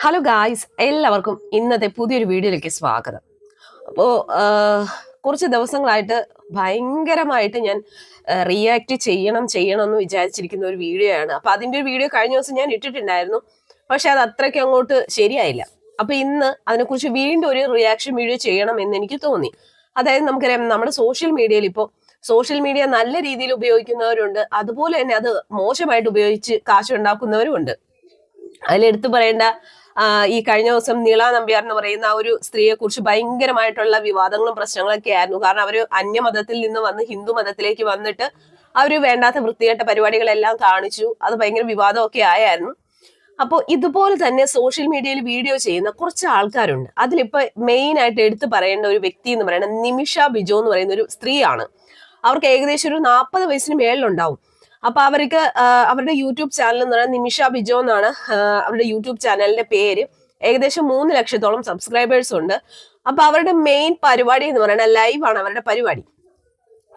Hello guys, എല്ലാവർക്കും ഇന്നത്തെ പുതിയൊരു വീഡിയോയിലേക്ക് സ്വാഗതം. അപ്പോൾ കുറച്ച് ദിവസങ്ങളായിട്ട് ഭയങ്കരമായിട്ട് ഞാൻ റിയാക്ട് ചെയ്യണം എന്ന് വിചാരിച്ചിരിക്കുന്ന ഒരു വീഡിയോ ആണ്. അപ്പൊ അതിന്റെ ഒരു വീഡിയോ കഴിഞ്ഞ ദിവസം ഞാൻ ഇട്ടിട്ടുണ്ടായിരുന്നു, പക്ഷെ അത് അത്രയ്ക്ക് അങ്ങോട്ട് ശരിയായില്ല. അപ്പൊ ഇന്ന് അതിനെക്കുറിച്ച് വീണ്ടും ഒരു റിയാക്ഷൻ വീഡിയോ ചെയ്യണം എന്ന് എനിക്ക് തോന്നി. അതായത് നമുക്കറിയാം, നമ്മുടെ സോഷ്യൽ മീഡിയയിൽ ഇപ്പോൾ സോഷ്യൽ മീഡിയ നല്ല രീതിയിൽ ഉപയോഗിക്കുന്നവരുണ്ട്, അതുപോലെ തന്നെ അത് മോശമായിട്ട് ഉപയോഗിച്ച് കാശുണ്ടാക്കുന്നവരും ഉണ്ട്. അതിലെടുത്തു പറയേണ്ട ഈ കഴിഞ്ഞ ദിവസം നീള നമ്പ്യാർ എന്ന് പറയുന്ന ആ ഒരു സ്ത്രീയെ കുറിച്ച് ഭയങ്കരമായിട്ടുള്ള വിവാദങ്ങളും പ്രശ്നങ്ങളൊക്കെ ആയിരുന്നു. കാരണം അവര് അന്യമതത്തിൽ നിന്ന് വന്ന് ഹിന്ദു മതത്തിലേക്ക് വന്നിട്ട് അവര് വേണ്ടാത്ത വൃത്തികെട്ട പരിപാടികളെല്ലാം കാണിച്ചു. അത് ഭയങ്കര വിവാദമൊക്കെ ആയായിരുന്നു. അപ്പോൾ ഇതുപോലെ തന്നെ സോഷ്യൽ മീഡിയയിൽ വീഡിയോ ചെയ്യുന്ന കുറച്ച് ആൾക്കാരുണ്ട്. അതിലിപ്പോ മെയിൻ ആയിട്ട് എടുത്തു പറയേണ്ട ഒരു വ്യക്തി എന്ന് പറയുന്നത് നിമിഷ ബിജോ എന്ന് പറയുന്ന ഒരു സ്ത്രീയാണ്. അവർക്ക് ഏകദേശം ഒരു 40 വയസ്സിന് മേളിലുണ്ടാവും. അപ്പൊ അവർക്ക് അവരുടെ യൂട്യൂബ് ചാനൽ എന്ന് പറയുന്നത് നിമിഷ ബിജോ എന്നാണ് അവരുടെ യൂട്യൂബ് ചാനലിന്റെ പേര്. ഏകദേശം 3 ലക്ഷത്തോളം സബ്സ്ക്രൈബേഴ്സ് ഉണ്ട്. അപ്പൊ അവരുടെ മെയിൻ പരിപാടി എന്ന് പറയുന്നത് ലൈവാണ്. അവരുടെ പരിപാടി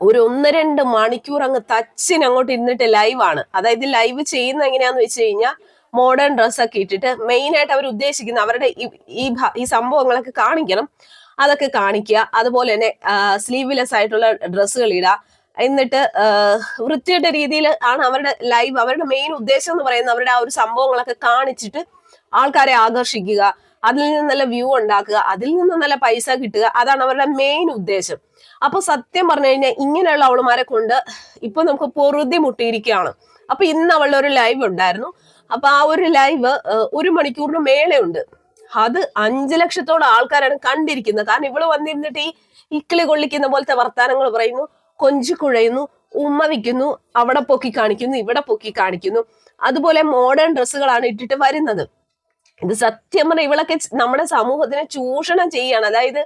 ഒരു 1-2 മണിക്കൂർ അങ്ങ് തച്ചിന് അങ്ങോട്ട് ഇരുന്നിട്ട് ലൈവാണ്. അതായത് ലൈവ് ചെയ്യുന്ന എങ്ങനെയാന്ന് വെച്ച് കഴിഞ്ഞാൽ മോഡേൺ ഡ്രസ്സൊക്കെ ഇട്ടിട്ട് മെയിൻ ആയിട്ട് അവർ ഉദ്ദേശിക്കുന്ന അവരുടെ ഈ സംഭവങ്ങളൊക്കെ കാണിക്കണം, അതൊക്കെ കാണിക്കുക. അതുപോലെ തന്നെ സ്ലീവ്ലെസ് ആയിട്ടുള്ള ഡ്രസ്സുകൾ ഇടുക. എന്നിട്ട് വൃത്തിയുടെ രീതിയിൽ ആണ് അവരുടെ ലൈവ്. അവരുടെ മെയിൻ ഉദ്ദേശം എന്ന് പറയുന്നത് അവരുടെ ആ ഒരു സംഭവങ്ങളൊക്കെ കാണിച്ചിട്ട് ആൾക്കാരെ ആകർഷിക്കുക, അതിൽ നിന്ന് നല്ല വ്യൂ ഉണ്ടാക്കുക, അതിൽ നിന്ന് നല്ല പൈസ കിട്ടുക. അതാണ് അവരുടെ മെയിൻ ഉദ്ദേശം. അപ്പൊ സത്യം പറഞ്ഞു കഴിഞ്ഞാൽ ഇങ്ങനെയുള്ള അവളുമാരെ കൊണ്ട് ഇപ്പൊ നമുക്ക് പൊറുതി മുട്ടിയിരിക്കുകയാണ്. അപ്പൊ ഇന്ന് അവളുടെ ഒരു ലൈവ് ഉണ്ടായിരുന്നു. അപ്പൊ ആ ഒരു ലൈവ് 1 മണിക്കൂറിന് മേലെ ഉണ്ട്. അത് 5 ലക്ഷത്തോളം ആൾക്കാരാണ് കണ്ടിരിക്കുന്നത്. കാരണം ഇവള് വന്നിരുന്നിട്ട് ഈ ഇക്കിളി കൊള്ളിക്കുന്ന പോലത്തെ വർത്താനങ്ങൾ പറയുന്നു, കൊഞ്ചു കുഴയുന്നു, ഉമ്മ വിൽക്കുന്നു, അവിടെ പൊക്കി കാണിക്കുന്നു, ഇവിടെ പൊക്കി കാണിക്കുന്നു. അതുപോലെ മോഡേൺ ഡ്രസ്സുകളാണ് ഇട്ടിട്ട് വരുന്നത്. ഇത് സത്യം പറഞ്ഞാൽ ഇവളൊക്കെ നമ്മുടെ സമൂഹത്തിനെ ചൂഷണം ചെയ്യാണ്. അതായത്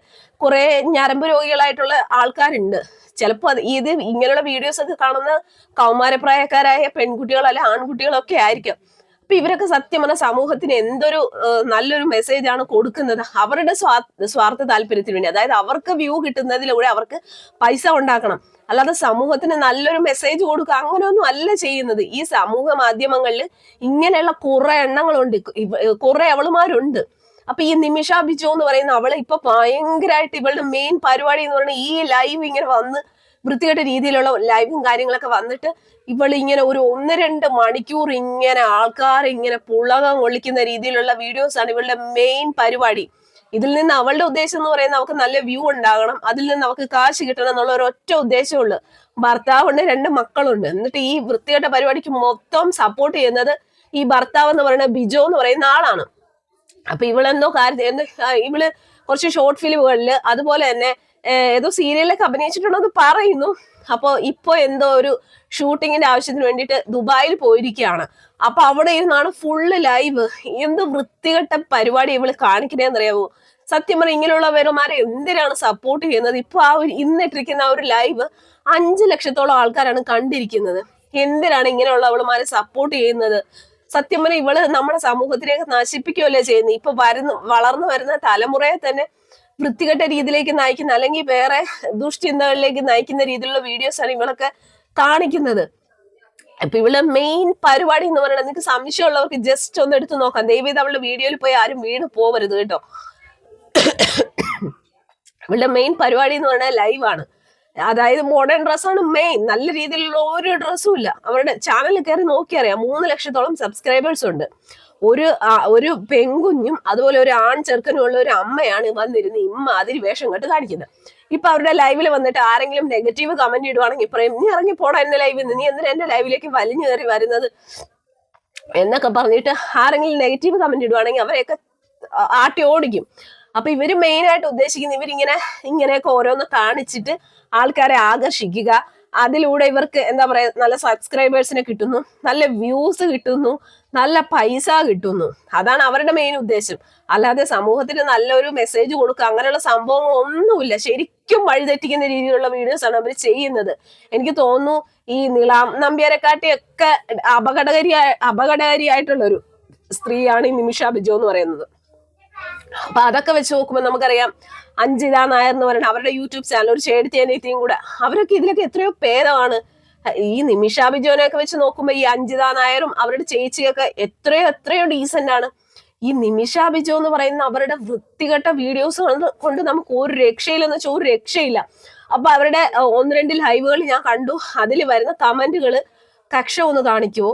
കുറെ ഞരമ്പ് രോഗികളായിട്ടുള്ള ആൾക്കാരുണ്ട്. ചിലപ്പോൾ ഇത് ഇങ്ങനെയുള്ള വീഡിയോസ് ഒക്കെ കാണുന്ന കൗമാരപ്രായക്കാരായ പെൺകുട്ടികൾ അല്ലെ ആൺകുട്ടികളൊക്കെ ആയിരിക്കും. അപ്പൊ ഇവരൊക്കെ സത്യം പറഞ്ഞ സമൂഹത്തിന് എന്തൊരു നല്ലൊരു മെസ്സേജ് ആണ് കൊടുക്കുന്നത്. അവരുടെ സ്വാർത്ഥ താല്പര്യത്തിന് വേണ്ടി, അതായത് അവർക്ക് വ്യൂ കിട്ടുന്നതിലൂടെ അവർക്ക് പൈസ ഉണ്ടാക്കണം, അല്ലാതെ സമൂഹത്തിന് നല്ലൊരു മെസ്സേജ് കൊടുക്കുക അങ്ങനെയൊന്നും അല്ല ചെയ്യുന്നത്. ഈ സമൂഹ മാധ്യമങ്ങളിൽ ഇങ്ങനെയുള്ള കുറെ എണ്ണങ്ങളുണ്ട്, കുറെ അവളുമാരുണ്ട്. അപ്പൊ ഈ നിമിഷ ബിജോ എന്ന് പറയുന്ന അവള് ഇപ്പൊ ഭയങ്കരമായിട്ട് ഇവളുടെ മെയിൻ പരിപാടി എന്ന് പറയുന്നത് ഈ ലൈവ് ഇങ്ങനെ വന്ന് വൃത്തികെട്ട രീതിയിലുള്ള ലൈവും കാര്യങ്ങളൊക്കെ വന്നിട്ട് ഇവള് ഇങ്ങനെ ഒരു 1-2 മണിക്കൂർ ഇങ്ങനെ ആൾക്കാർ ഇങ്ങനെ പുളകം കൊള്ളിക്കുന്ന രീതിയിലുള്ള വീഡിയോസ് ആണ് ഇവളുടെ മെയിൻ പരിപാടി. ഇതിൽ നിന്ന് അവളുടെ ഉദ്ദേശം എന്ന് പറയുന്നത് അവൾക്ക് നല്ല വ്യൂ ഉണ്ടാകണം, അതിൽ നിന്ന് അവൾക്ക് കാശ് കിട്ടണം എന്നുള്ള ഒരു ഒറ്റ ഉദ്ദേശമുള്ളു. ഭർത്താവുണ്ട്, 2 മക്കളുണ്ട്. എന്നിട്ട് ഈ വൃത്തികെട്ട പരിപാടിക്ക് മൊത്തം സപ്പോർട്ട് ചെയ്യുന്നത് ഈ ഭർത്താവ് എന്ന് പറയുന്ന ബിജോ എന്ന് പറയുന്ന ആളാണ്. അപ്പൊ ഇവളെന്തോ ഇവള് കുറച്ച് ഷോർട്ട് ഫിലിമുകളില് അതുപോലെ തന്നെ ഏതോ സീരിയലിലൊക്കെ അഭിനയിച്ചിട്ടുണ്ടെന്ന് പറയുന്നു. അപ്പൊ ഇപ്പൊ എന്തോ ഒരു ഷൂട്ടിങ്ങിന്റെ ആവശ്യത്തിന് വേണ്ടിയിട്ട് ദുബായിൽ പോയിരിക്കുകയാണ്. അപ്പൊ അവിടെ ഇരുന്നാണ് ഫുള്ള് ലൈവ്. എന്ത് വൃത്തികെട്ട പരിപാടി ഇവള് കാണിക്കണേന്നറിയാവോ? സത്യം പറഞ്ഞ ഇങ്ങനെയുള്ളവരുമാരെ എന്തിനാണ് സപ്പോർട്ട് ചെയ്യുന്നത്? ഇപ്പൊ ആ ഒരു ഇന്നിട്ടിരിക്കുന്ന ആ ഒരു ലൈവ് 5 ലക്ഷത്തോളം ആൾക്കാരാണ് കണ്ടിരിക്കുന്നത്. എന്തിനാണ് ഇങ്ങനെയുള്ള അവളുമാരെ സപ്പോർട്ട് ചെയ്യുന്നത്? സത്യം പറഞ്ഞ ഇവള് നമ്മുടെ സമൂഹത്തിലേക്ക് നശിപ്പിക്കുകയല്ലേ ചെയ്യുന്നത്. ഇപ്പൊ വളർന്നു വരുന്ന തലമുറയെ തന്നെ വൃത്തികെട്ട രീതിയിലേക്ക് നയിക്കുന്ന, അല്ലെങ്കിൽ വേറെ ദുഷ്ചിന്തകളിലേക്ക് നയിക്കുന്ന രീതിയിലുള്ള വീഡിയോസ് ആണ് ഇവളൊക്കെ കാണിക്കുന്നത്. അപ്പൊ ഇവള് മെയിൻ പരിപാടി എന്ന് പറയുന്നത്, നിങ്ങൾക്ക് സംശയമുള്ളവർക്ക് ജസ്റ്റ് ഒന്ന് എടുത്ത് നോക്കാം. ദയവേത് അവളുടെ വീഡിയോയിൽ പോയി ആരും വീണ് പോവരുത് കേട്ടോ. ഇവളുടെ മെയിൻ പരിപാടി എന്ന് പറയുന്നത് ലൈവാണ്. അതായത് മോഡേൺ ഡ്രസ്സാണ് മെയിൻ. നല്ല രീതിയിലുള്ള ഒരു ഡ്രസ്സും ഇല്ല. അവരുടെ ചാനലിൽ കയറി നോക്കിയറിയാം, 3 ലക്ഷത്തോളം സബ്സ്ക്രൈബേഴ്സ് ഉണ്ട്. ഒരു പെൺകുഞ്ഞും അതുപോലെ ഒരു ആൺ ചെറുക്കനും ഉള്ള ഒരു അമ്മയാണ് വന്നിരുന്ന് ഇമ്മാതിരി വേഷം കെട്ട് കാണിക്കുന്നത്. ഇപ്പൊ അവരുടെ ലൈവിൽ വന്നിട്ട് ആരെങ്കിലും നെഗറ്റീവ് കമന്റ് ഇടുവാണെങ്കിൽ പറയും, നീ ഇറങ്ങി പോടാ എന്റെ ലൈവിൽ നിന്ന്, നീ എന്തിനാ എന്റെ ലൈവിലേക്ക് വലിഞ്ഞു കയറി വരുന്നത് എന്നൊക്കെ പറഞ്ഞിട്ട് ആരെങ്കിലും നെഗറ്റീവ് കമന്റ് ഇടുവാണെങ്കിൽ അവരെയൊക്കെ ആട്ടി ഓടിക്കും. അപ്പൊ ഇവര് മെയിൻ ആയിട്ട് ഉദ്ദേശിക്കുന്നത് ഇങ്ങനെയൊക്കെ ഓരോന്ന് കാണിച്ചിട്ട് ആൾക്കാരെ ആകർഷിക്കുക, അതിലൂടെ ഇവർക്ക് എന്താ പറയാ നല്ല സബ്സ്ക്രൈബേഴ്സിനെ കിട്ടുന്നു, നല്ല വ്യൂസ് കിട്ടുന്നു, നല്ല പൈസ കിട്ടുന്നു. അതാണ് അവരുടെ മെയിൻ ഉദ്ദേശം. അല്ലാതെ സമൂഹത്തിന് നല്ലൊരു മെസ്സേജ് കൊടുക്കുക അങ്ങനെയുള്ള സംഭവങ്ങൾ ഒന്നുമില്ല. ശരിക്കും വഴിതെറ്റിക്കുന്ന രീതിയിലുള്ള വീഡിയോസ് ആണ് അവർ ചെയ്യുന്നത്. എനിക്ക് തോന്നുന്നു ഈ നീളാം നമ്പ്യാരെക്കാട്ടിയൊക്കെ അപകടകാരിയായിട്ടുള്ള ഒരു സ്ത്രീയാണ് ഈ നിമിഷ ബിജോ എന്ന് പറയുന്നത്. അപ്പൊ അതൊക്കെ വെച്ച് നോക്കുമ്പോൾ നമുക്കറിയാം, അഞ്ജിത നായർ എന്ന് പറയുന്നത് അവരുടെ യൂട്യൂബ് ചാനൽ, ഒരു ചേട്ടത്തിയും കൂടെ, അവരൊക്കെ ഇതിലൊക്കെ എത്രയോ ഭേദമാണ്. ഈ നിമിഷ ബിജോനെയൊക്കെ വെച്ച് നോക്കുമ്പോൾ ഈ അഞ്ജിത നായരും അവരുടെ ചേച്ചിയൊക്കെ എത്രയോ ഡീസന്റ് ആണ്. ഈ നിമിഷ ബിജു എന്ന് പറയുന്ന അവരുടെ വൃത്തികെട്ട വീഡിയോസ് കൊണ്ട് നമുക്ക് ഒരു രക്ഷയില്ലെന്ന് വെച്ചാൽ ഒരു രക്ഷയില്ല. അപ്പൊ അവരുടെ 1-2 ലൈവുകൾ ഞാൻ കണ്ടു. അതിൽ വരുന്ന കമന്റുകൾ, കക്ഷ ഒന്ന് കാണിക്കുവോ,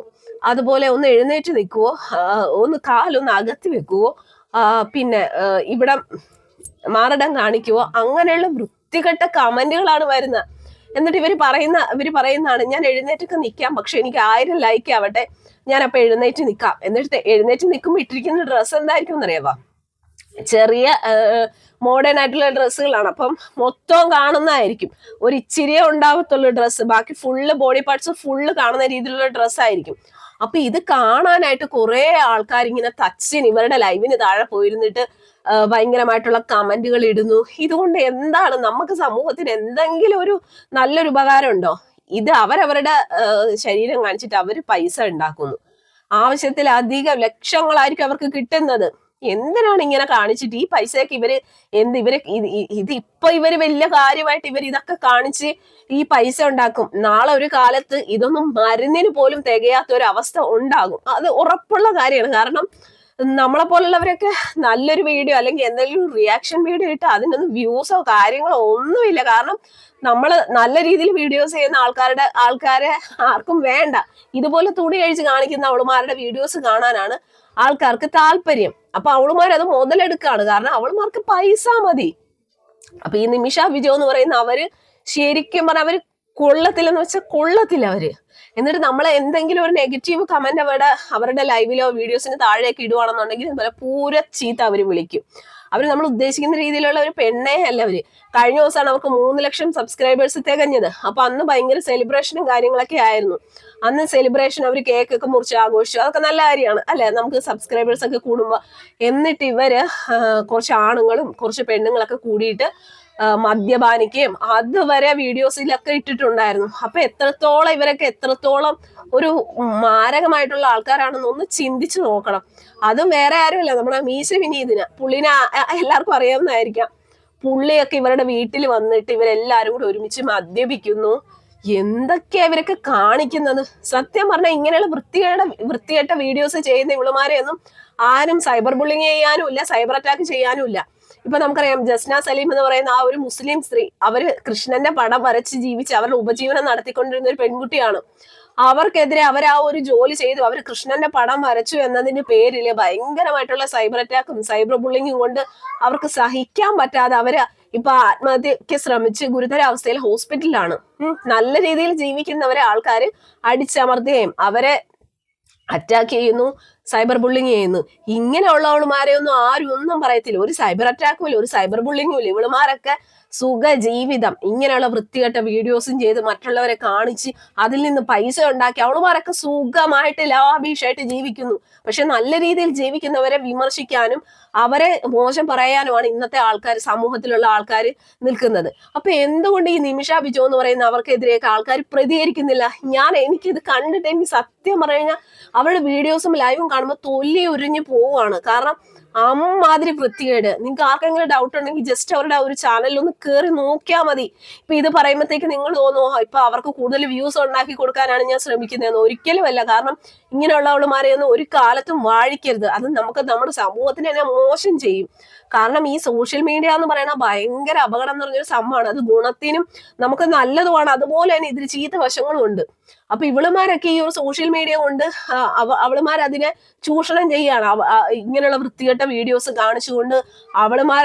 അതുപോലെ ഒന്ന് എഴുന്നേറ്റ് നിൽക്കുവോ, ഒന്ന് കാലൊന്ന് അകത്തി വെക്കുവോ, പിന്നെ ഇവിടെ മാറിടം കാണിക്കുവോ, അങ്ങനെയുള്ള വൃത്തികെട്ട കമന്റുകളാണ് വരുന്നത്. എന്നിട്ട് ഇവര് പറയുന്നതാണ് ഞാൻ എഴുന്നേറ്റൊക്കെ നിൽക്കാം, പക്ഷെ എനിക്ക് 1000 ലൈക്ക് ആവട്ടെ, ഞാൻ അപ്പൊ എഴുന്നേറ്റ് നിൽക്കാം. എന്നിട്ട് എഴുന്നേറ്റ് നിൽക്കുമ്പോൾ ഇട്ടിരിക്കുന്ന ഡ്രസ്സ് എന്തായിരിക്കും എന്നറിയാവാ, ചെറിയ മോഡേൺ ആയിട്ടുള്ള ഡ്രസ്സുകളാണ്. അപ്പം മൊത്തം കാണുന്നതായിരിക്കും, ഒരു ഇച്ചിരിയേ ഉണ്ടാവത്തുള്ളൂ ഡ്രസ്സ്, ബാക്കി ഫുള്ള് ബോഡി പാർട്സ് ഫുള്ള് കാണുന്ന രീതിയിലുള്ള ഡ്രസ്സായിരിക്കും. അപ്പൊ ഇത് കാണാനായിട്ട് കുറെ ആൾക്കാർ ഇങ്ങനെ തച്ചിന് ഇവരുടെ ലൈവിന് താഴെ പോയിരുന്നിട്ട് ഭയങ്കരമായിട്ടുള്ള കമന്റുകൾ ഇടുന്നു. ഇതുകൊണ്ട് എന്താണ് നമുക്ക് സമൂഹത്തിന് എന്തെങ്കിലും ഒരു നല്ലൊരു ഉപകാരം ഉണ്ടോ? ഇത് അവരവരുടെ ശരീരം കാണിച്ചിട്ട് അവര് പൈസ ഉണ്ടാക്കുന്നു. ആവശ്യത്തിലധികം ലക്ഷങ്ങളായിരിക്കും അവർക്ക് കിട്ടുന്നത്. എന്തിനാണ് ഇങ്ങനെ കാണിച്ചിട്ട് ഈ പൈസയൊക്കെ ഇതിപ്പോ ഇവര് വലിയ കാര്യമായിട്ട് ഇതൊക്കെ കാണിച്ച് ഈ പൈസ ഉണ്ടാക്കും. നാളെ ഒരു കാലത്ത് ഇതൊന്നും മരുന്നിന് പോലും തികയാത്ത ഒരു അവസ്ഥ ഉണ്ടാകും. അത് ഉറപ്പുള്ള കാര്യമാണ്. കാരണം നമ്മളെ പോലുള്ളവരൊക്കെ നല്ലൊരു വീഡിയോ അല്ലെങ്കിൽ എന്തെങ്കിലും റിയാക്ഷൻ വീഡിയോ ഇട്ട് അതിനൊന്നും വ്യൂസോ കാര്യങ്ങളോ ഒന്നുമില്ല. കാരണം നമ്മൾ നല്ല രീതിയിൽ വീഡിയോസ് ചെയ്യുന്ന ആൾക്കാരെ ആർക്കും വേണ്ട. ഇതുപോലെ തുണി കഴിച്ച് കാണിക്കുന്ന അവളുമാരുടെ വീഡിയോസ് കാണാനാണ് ആൾക്കാർക്ക് താല്പര്യം. അപ്പൊ അവളുമാരത് മുതലെടുക്കാണ്, കാരണം അവളുമാർക്ക് പൈസ മതി. അപ്പൊ ഈ നിമിഷ ബിജു എന്ന് പറയുന്ന അവര് ശരിക്കും പറഞ്ഞാൽ അവര് കൊള്ളത്തില്ലെന്ന് വെച്ചാൽ കൊള്ളത്തില്ല അവര്. എന്നിട്ട് നമ്മളെ എന്തെങ്കിലും ഒരു നെഗറ്റീവ് കമന്റ് അവരുടെ ലൈവിലോ വീഡിയോസിന് താഴേക്ക് ഇടുവാണെന്നുണ്ടെങ്കിൽ പൂര ചീത്ത അവര് വിളിക്കും. അവര് നമ്മൾ ഉദ്ദേശിക്കുന്ന രീതിയിലുള്ള ഒരു പെണ്ണേ അല്ല അവര്. കഴിഞ്ഞ ദിവസമാണ് അവർക്ക് 3 ലക്ഷം സബ്സ്ക്രൈബേഴ്സ് തികഞ്ഞത്. അപ്പൊ അന്ന് ഭയങ്കര സെലിബ്രേഷനും കാര്യങ്ങളൊക്കെ ആയിരുന്നു. അന്ന് സെലിബ്രേഷൻ അവർ കേക്കൊക്കെ മുറിച്ച് ആഘോഷിച്ചു, അതൊക്കെ നല്ല കാര്യമാണ് അല്ലെ, നമുക്ക് സബ്സ്ക്രൈബേഴ്സ് ഒക്കെ കൂടുമ്പോ. എന്നിട്ട് ഇവര് കുറച്ച് ആണുങ്ങളും കുറച്ച് പെണ്ണുങ്ങളൊക്കെ കൂടിയിട്ട് മദ്യപാനിക്കുകയും അതുവരെ വീഡിയോസിലൊക്കെ ഇട്ടിട്ടുണ്ടായിരുന്നു. അപ്പൊ എത്രത്തോളം ഒരു മാരകമായിട്ടുള്ള ആൾക്കാരാണെന്ന് ഒന്ന് ചിന്തിച്ചു നോക്കണം. അതും വേറെ ആരുമില്ല, നമ്മുടെ മീശ വിനീതിന്. പുള്ളിനെ എല്ലാവർക്കും അറിയാവുന്നതായിരിക്കാം. പുള്ളിയൊക്കെ ഇവരുടെ വീട്ടിൽ വന്നിട്ട് ഇവരെല്ലാരും കൂടി ഒരുമിച്ച് മദ്യപിക്കുന്നു. എന്തൊക്കെയാ ഇവരൊക്കെ കാണിക്കുന്നത്? സത്യം പറഞ്ഞാൽ ഇങ്ങനെയുള്ള വൃത്തികെട്ട വീഡിയോസ് ചെയ്യുന്ന ഇവളുമാരെയൊന്നും ആരും സൈബർ ബുള്ളിങ് ചെയ്യാനും ഇല്ല, സൈബർ അറ്റാക്ക് ചെയ്യാനും ഇല്ല. ഇപ്പൊ നമുക്കറിയാം ജസ്ന സലീം എന്ന് പറയുന്ന ആ ഒരു മുസ്ലിം സ്ത്രീ, അവര് കൃഷ്ണന്റെ പടം വരച്ച് ജീവിച്ച് അവരുടെ ഉപജീവനം നടത്തിക്കൊണ്ടിരുന്ന ഒരു പെൺകുട്ടിയാണ്. അവർക്കെതിരെ അവർ ആ ഒരു ജോലി ചെയ്തു, അവർ കൃഷ്ണന്റെ പടം വരച്ചു എന്നതിന്റെ പേരില് ഭയങ്കരമായിട്ടുള്ള സൈബർ അറ്റാക്കും സൈബർ ബുള്ളിങ്ങും കൊണ്ട് അവർക്ക് സഹിക്കാൻ പറ്റാതെ അവര് ഇപ്പൊ ആത്മഹത്യക്ക് ശ്രമിച്ച് ഗുരുതരാവസ്ഥയിൽ ഹോസ്പിറ്റലിലാണ്. നല്ല രീതിയിൽ ജീവിക്കുന്നവരെ ആൾക്കാര് അടിച്ചമർത്തുകയും അവരെ അറ്റാക്ക് ചെയ്യുന്നു, സൈബർ ബുള്ളിങ് ചെയ്യുന്നു. ഇങ്ങനെയുള്ളവളുമാരെ ഒന്നും ആരും ഒന്നും പറയത്തില്ല. ഒരു സൈബർ അറ്റാക്കും ഇല്ല, ഒരു സൈബർ ബുള്ളിങ്ങും ഇല്ല. ഇവളുമാരൊക്കെ സുഖ ജീവിതം ഇങ്ങനെയുള്ള വൃത്തികെട്ട വീഡിയോസും ചെയ്ത് മറ്റുള്ളവരെ കാണിച്ച് അതിൽ നിന്ന് പൈസ ഉണ്ടാക്കി അവളുമാരൊക്കെ സുഖമായിട്ട് ലാഭീഷായിട്ട് ജീവിക്കുന്നു. പക്ഷെ നല്ല രീതിയിൽ ജീവിക്കുന്നവരെ വിമർശിക്കാനും അവരെ മോശം പറയാനുമാണ് ഇന്നത്തെ സമൂഹത്തിലുള്ള ആൾക്കാർ നിൽക്കുന്നത്. അപ്പൊ എന്തുകൊണ്ട് ഈ നിമിഷ ബിജു എന്ന് പറയുന്ന അവർക്കെതിരെയൊക്കെ ആൾക്കാർ പ്രതികരിക്കുന്നില്ല? എനിക്കിത് കണ്ടിട്ട് എനിക്ക് സത്യം പറഞ്ഞു കഴിഞ്ഞാൽ അവരുടെ വീഡിയോസും ലൈവും കാണുമ്പോൾ തൊല്ലി ഉരിഞ്ഞു പോവുകയാണ്. കാരണം അമ്മാതിരി വൃത്തികേട്. നിങ്ങൾക്ക് ആർക്കെങ്കിലും ഡൗട്ട് ഉണ്ടെങ്കിൽ ജസ്റ്റ് അവരുടെ ഒരു ചാനലിൽ ഒന്ന് കയറി നോക്കിയാൽ മതി. ഇപ്പൊ ഇത് പറയുമ്പോഴത്തേക്ക് നിങ്ങൾ തോന്നുമോ ഇപ്പൊ അവർക്ക് കൂടുതൽ വ്യൂസ് ഉണ്ടാക്കി കൊടുക്കാനാണ് ഞാൻ ശ്രമിക്കുന്നതെന്ന്? ഒരിക്കലുമല്ല. കാരണം ഇങ്ങനെയുള്ളവളുമാരെയൊന്നും ഒരു കാലത്തും വാഴിക്കരുത്. അത് നമ്മുടെ സമൂഹത്തിന് തന്നെ മോശം ചെയ്യും. കാരണം ഈ സോഷ്യൽ മീഡിയ എന്ന് പറയുന്ന ഭയങ്കര അപകടം എന്ന് പറഞ്ഞൊരു സംഭവമാണ്. അത് ഗുണത്തിനും നമുക്ക് നല്ലതുമാണ്, അതുപോലെ തന്നെ ഇതിന് ചീത്ത വശങ്ങളും ഉണ്ട്. അപ്പൊ ഇവളുമാരൊക്കെ ഈ ഒരു സോഷ്യൽ മീഡിയ കൊണ്ട് അവളുമാർ അതിനെ ചൂഷണം ചെയ്യാണ്. ഇങ്ങനെയുള്ള വൃത്തികെട്ട വീഡിയോസ് കാണിച്ചുകൊണ്ട് അവളുമാർ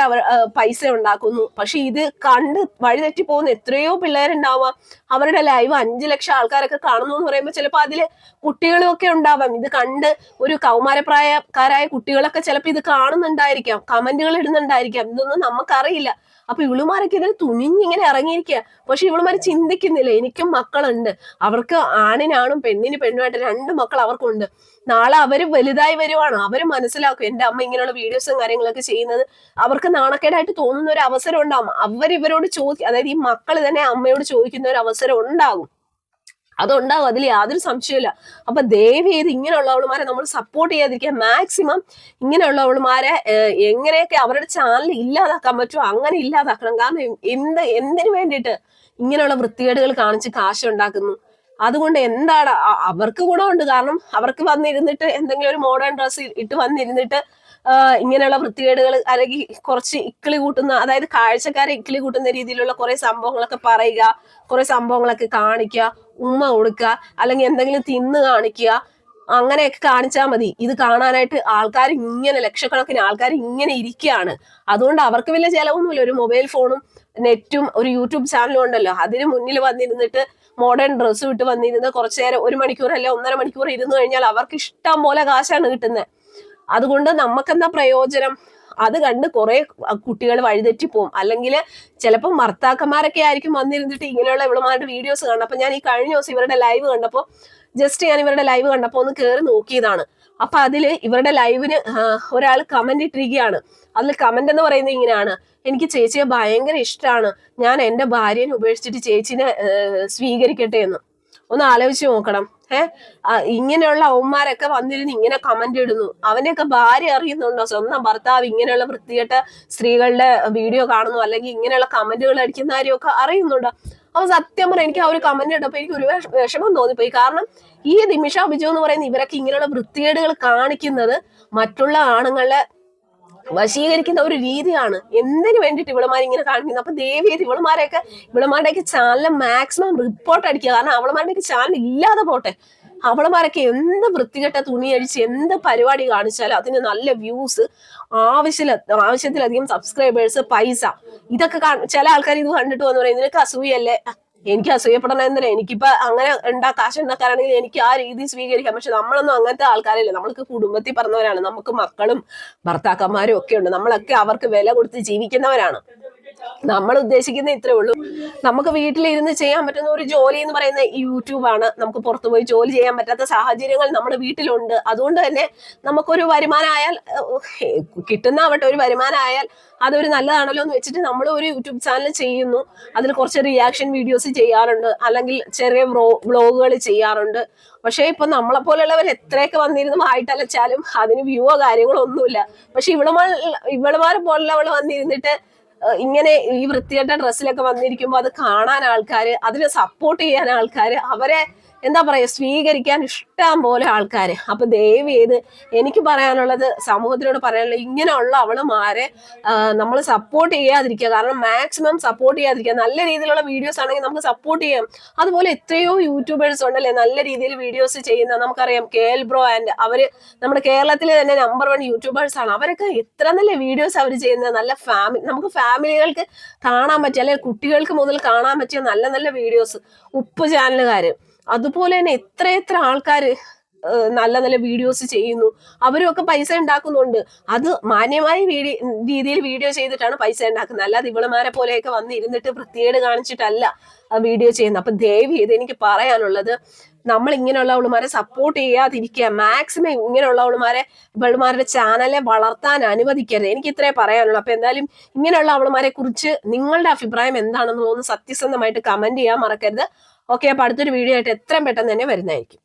പൈസ ഉണ്ടാക്കുന്നു. പക്ഷെ ഇത് കണ്ട് വഴിതെറ്റി പോകുന്ന എത്രയോ പിള്ളേരുണ്ടാവുക. അവരുടെ ലൈവ് 5 ലക്ഷം ആൾക്കാരൊക്കെ കാണുന്നു എന്ന് പറയുമ്പോൾ ചിലപ്പോൾ അതില് കുട്ടികളും ഒക്കെ ഉണ്ടാവാം. ഇത് കണ്ട് ഒരു കൗമാരപ്രായക്കാരായ കുട്ടികളൊക്കെ ചിലപ്പോൾ ഇത് കാണുന്നുണ്ടായിരിക്കാം, കമന്റുകൾ ഇടുന്നുണ്ടായിരിക്കാം. ഇതൊന്നും നമുക്കറിയില്ല. അപ്പൊ ഇവളുമാരൊക്കെ ഇതിൽ തുനിഞ്ഞിങ്ങനെ ഇറങ്ങിയിരിക്കുക. പക്ഷെ ഇവളുമാര് ചിന്തിക്കുന്നില്ല, എനിക്കും മക്കളുണ്ട്, അവർക്ക് ആണിനാണും പെണ്ണിന് പെണ്ണുമായിട്ട് 2 മക്കൾ അവർക്കുണ്ട്. നാളെ അവര് വലുതായി വരുവാണ്, അവര് മനസ്സിലാക്കും എന്റെ അമ്മ ഇങ്ങനെയുള്ള വീഡിയോസും കാര്യങ്ങളൊക്കെ ചെയ്യുന്നത് അവർക്ക് നാണക്കേടായിട്ട് തോന്നുന്ന ഒരു അവസരം ഉണ്ടാവും. ഇവരോട് അതായത് ഈ മക്കൾ തന്നെ അമ്മയോട് ചോദിക്കുന്ന ഒരു അവസരം ഉണ്ടാകും. അതുണ്ടാവും, അതിൽ യാതൊരു സംശയമില്ല. അപ്പൊ ദയവ് ചെയ്ത് ഇങ്ങനെയുള്ളവളുമാരെ നമ്മൾ സപ്പോർട്ട് ചെയ്യാതിരിക്കുക. മാക്സിമം ഇങ്ങനെയുള്ളവളുമാരെ എങ്ങനെയൊക്കെ അവരുടെ ചാനൽ ഇല്ലാതാക്കാൻ പറ്റുമോ അങ്ങനെ ഇല്ലാതാക്കണം. കാരണം എന്തിനു വേണ്ടിയിട്ട് ഇങ്ങനെയുള്ള വൃത്തികേടുകൾ കാണിച്ച് കാശ് ഉണ്ടാക്കുന്നു? അതുകൊണ്ട് എന്താണ് അവർക്ക് ഗുണമുണ്ട്. കാരണം അവർക്ക് വന്നിരുന്നിട്ട് എന്തെങ്കിലും ഒരു മോഡേൺ ഡ്രസ്സ് ഇട്ട് വന്നിരുന്നിട്ട് ഇങ്ങനെയുള്ള വൃത്തികേടുകൾ അല്ലെങ്കിൽ കുറച്ച് ഇക്കിളി കൂട്ടുന്ന, അതായത് കാഴ്ചക്കാരെ ഇക്കിളി കൂട്ടുന്ന രീതിയിലുള്ള കുറെ സംഭവങ്ങളൊക്കെ പറയുക, കുറെ സംഭവങ്ങളൊക്കെ കാണിക്കുക, ഉമ്മ കൊടുക്കുക, അല്ലെങ്കിൽ എന്തെങ്കിലും തിന്ന് കാണിക്കുക, അങ്ങനെയൊക്കെ കാണിച്ചാൽ മതി. ഇത് കാണാനായിട്ട് ആൾക്കാർ ഇങ്ങനെ ലക്ഷക്കണക്കിന് ആൾക്കാർ ഇങ്ങനെ ഇരിക്കുകയാണ്. അതുകൊണ്ട് അവർക്ക് വലിയ ചെലവൊന്നുമില്ല. ഒരു മൊബൈൽ ഫോണും നെറ്റും ഒരു യൂട്യൂബ് ചാനലും ഉണ്ടല്ലോ, അതിന് മുന്നിൽ വന്നിരുന്നിട്ട് മോഡേൺ ഡ്രസ്സ് വിട്ട് വന്നിരുന്ന് കുറച്ചു നേരം 1 മണിക്കൂർ അല്ലെ 1.5 മണിക്കൂർ ഇരുന്ന് കഴിഞ്ഞാൽ അവർക്ക് ഇഷ്ടം പോലെ കാശാണ് കിട്ടുന്നത്. അതുകൊണ്ട് നമുക്കെന്താ പ്രയോജനം? അത് കണ്ട് കുറെ കുട്ടികൾ വഴിതെറ്റി പോവും. അല്ലെങ്കിൽ ചിലപ്പോൾ ഭർത്താക്കന്മാരൊക്കെ ആയിരിക്കും വന്നിരുന്നിട്ട് ഇങ്ങനെയുള്ള ഇവളുമാരുടെ വീഡിയോസ് കാണും. അപ്പൊ ഞാൻ ഈ കഴിഞ്ഞ ദിവസം ഇവരുടെ ലൈവ് കണ്ടപ്പോൾ ഞാൻ ഇവരുടെ ലൈവ് കണ്ടപ്പോൾ ഒന്ന് കയറി നോക്കിയതാണ്. അപ്പൊ അതില് ഇവരുടെ ലൈവിന് ഒരാൾ കമന്റ് ഇട്ടിരിക്കുകയാണ്. അതിൽ കമന്റ് എന്ന് പറയുന്നത് ഇങ്ങനെയാണ്: എനിക്ക് ചേച്ചിയെ ഭയങ്കര ഇഷ്ടമാണ്, ഞാൻ എന്റെ ഭാര്യനെ ഉപേക്ഷിച്ചിട്ട് ചേച്ചിനെ സ്വീകരിക്കട്ടെ എന്ന്. ഒന്ന് ആലോചിച്ച് നോക്കണം. ഇങ്ങനെയുള്ള അവന്മാരൊക്കെ വന്നിരുന്ന് ഇങ്ങനെ കമന്റ് ഇടുന്നു. അവനെയൊക്കെ ഭാര്യ അറിയുന്നുണ്ടോ? സ്വന്തം ഭർത്താവ് ഇങ്ങനെയുള്ള വൃത്തികെട്ട സ്ത്രീകളുടെ വീഡിയോ കാണുന്നു, അല്ലെങ്കിൽ ഇങ്ങനെയുള്ള കമന്റുകൾ അടിക്കുന്ന കാര്യമൊക്കെ അറിയുന്നുണ്ടോ? അപ്പൊ സത്യം പറഞ്ഞാൽ എനിക്ക് ആ ഒരു കമന്റ് ഇട്ടപ്പോ എനിക്ക് ഒരു വിഷമം തോന്നിപ്പോയി. കാരണം ഈ നിമിഷ ബിജു എന്ന് പറയുന്ന ഇവരൊക്കെ ഇങ്ങനെയുള്ള വൃത്തികേടുകൾ കാണിക്കുന്നത് മറ്റുള്ള ആണുങ്ങളെ വശീകരിക്കുന്ന ഒരു രീതിയാണ്. എന്തിനു വേണ്ടിയിട്ട് ഇവളുമാർ ഇങ്ങനെ കാണിക്കുന്നത്? അപ്പൊ ദേവിയത് ഇവളുമാരുടെയൊക്കെ ചാനലിൽ മാക്സിമം റിപ്പോർട്ട് അടിക്കുക. കാരണം അവളുമാരുടെയൊക്കെ ചാനൽ ഇല്ലാതെ പോട്ടെ, അവളുമാരൊക്കെ എന്ത് വൃത്തികെട്ട തുണി അടിച്ച് എന്ത് പരിപാടി കാണിച്ചാലും അതിന് നല്ല വ്യൂസ്, ആവശ്യത്തിലധികം സബ്സ്ക്രൈബേഴ്സ്, പൈസ, ഇതൊക്കെ ചില ആൾക്കാർ ഇത് കണ്ടിട്ട് വന്ന് പറയും നിനക്ക് അസൂയല്ലേ? എനിക്ക് അസൂയപ്പെടണം എന്തിനാ? എനിക്കിപ്പോ അങ്ങനെ കാശ് ഉണ്ടാക്കാനാണെങ്കിൽ എനിക്ക് ആ രീതി സ്വീകരിക്കാം. പക്ഷെ നമ്മളൊന്നും അങ്ങനത്തെ ആൾക്കാരില്ല. നമ്മൾക്ക് കുടുംബത്തിൽ പറഞ്ഞവരാണ്, നമുക്ക് മക്കളും ഭർത്താക്കന്മാരും ഒക്കെ ഉണ്ട്. നമ്മളൊക്കെ അവർക്ക് വില കൊടുത്ത് ജീവിക്കുന്നവരാണ്. നമ്മൾ ഉദ്ദേശിക്കുന്ന ഇത്രേ ഉള്ളൂ. നമുക്ക് വീട്ടിലിരുന്ന് ചെയ്യാൻ പറ്റുന്ന ഒരു ജോലി എന്ന് പറയുന്ന യൂട്യൂബാണ്. നമുക്ക് പുറത്തു പോയി ജോലി ചെയ്യാൻ പറ്റാത്ത സാഹചര്യങ്ങൾ നമ്മുടെ വീട്ടിലുണ്ട്. അതുകൊണ്ട് തന്നെ നമുക്കൊരു വരുമാനമായാൽ, കിട്ടുന്നാവട്ടെ, ഒരു വരുമാനമായാൽ അതൊരു നല്ലതാണല്ലോ എന്ന് വെച്ചിട്ട് നമ്മൾ ഒരു യൂട്യൂബ് ചാനൽ ചെയ്യുന്നു. അതിൽ കുറച്ച് റിയാക്ഷൻ വീഡിയോസ് ചെയ്യാറുണ്ട്, അല്ലെങ്കിൽ ചെറിയ വ്ളോഗുകൾ ചെയ്യാറുണ്ട്. പക്ഷെ ഇപ്പൊ നമ്മളെ പോലെയുള്ളവർ എത്രയൊക്കെ വന്നിരുന്ന് ആയിട്ടലച്ചാലും അതിന് വ്യൂവോ കാര്യങ്ങളോ ഒന്നുമില്ല. പക്ഷെ ഇവളുമാരെ പോലുള്ളവൾ വന്നിരുന്നിട്ട് ഇങ്ങനെ ഈ വൃത്തികെട്ട ഡ്രസ്സിലൊക്കെ വന്നിരിക്കുമ്പോൾ അത് കാണാൻ ആൾക്കാര്, അതിനെ സപ്പോർട്ട് ചെയ്യാൻ ആൾക്കാര്, അവരെ എന്താ പറയാ സ്വീകരിക്കാൻ ഇഷ്ടം പോലെ ആൾക്കാര്. അപ്പൊ ദയവ് ചെയ്ത് എനിക്ക് പറയാനുള്ളത്, സമൂഹത്തിനോട് പറയാനുള്ളത്, ഇങ്ങനെയുള്ള അവളുമാരെ നമ്മൾ സപ്പോർട്ട് ചെയ്യാതിരിക്കുക. കാരണം മാക്സിമം സപ്പോർട്ട് ചെയ്യാതിരിക്കുക. നല്ല രീതിയിലുള്ള വീഡിയോസ് ആണെങ്കിൽ നമുക്ക് സപ്പോർട്ട് ചെയ്യാം. അതുപോലെ എത്രയോ യൂട്യൂബേഴ്സ് ഉണ്ടല്ലേ നല്ല രീതിയിൽ വീഡിയോസ് ചെയ്യുന്ന. നമുക്കറിയാം KL ബ്രോ ആൻഡ് അവര് നമ്മുടെ കേരളത്തിലെ തന്നെ നമ്പർ 1 യൂട്യൂബേഴ്സ് ആണ്. അവരൊക്കെ എത്ര നല്ല വീഡിയോസ് അവർ ചെയ്യുന്നത്. നല്ല നമുക്ക് ഫാമിലികൾക്ക് കാണാൻ പറ്റിയ, അല്ലെങ്കിൽ കുട്ടികൾക്ക് മുതൽ കാണാൻ പറ്റിയ നല്ല നല്ല വീഡിയോസ്. ഉപ്പ് ചാനലുകാര്, അതുപോലെ തന്നെ എത്ര ആൾക്കാർ നല്ല നല്ല വീഡിയോസ് ചെയ്യുന്നു. അവരും ഒക്കെ പൈസ ഉണ്ടാക്കുന്നുണ്ട്. അത് മാന്യമായ രീതിയിൽ വീഡിയോ ചെയ്തിട്ടാണ് പൈസ ഉണ്ടാക്കുന്നത്. അല്ലാതെ ഇവളുമാരെ പോലെയൊക്കെ വന്ന് ഇരുന്നിട്ട് വൃത്തികേട് കാണിച്ചിട്ടല്ല വീഡിയോ ചെയ്യുന്നത്. അപ്പൊ ദയവ് ചെയ്ത് എനിക്ക് പറയാനുള്ളത്, നമ്മൾ ഇങ്ങനെയുള്ള അവളുമാരെ സപ്പോർട്ട് ചെയ്യാതിരിക്കുക. മാക്സിമം ഇങ്ങനെയുള്ള ഇവളുമാരുടെ ചാനലെ വളർത്താൻ അനുവദിക്കരുത്. എനിക്ക് ഇത്രേ പറയാനുള്ളൂ. അപ്പൊ എന്തായാലും ഇങ്ങനെയുള്ള അവളുമാരെ കുറിച്ച് നിങ്ങളുടെ അഭിപ്രായം എന്താണെന്ന് തോന്നുന്നു സത്യസന്ധമായിട്ട് കമന്റ് ചെയ്യാൻ മറക്കരുത്. ഓക്കെ, അപ്പൊ അടുത്തൊരു വീഡിയോ ആയിട്ട് എത്രയും പെട്ടെന്ന് തന്നെ വരുന്നതായിരിക്കും.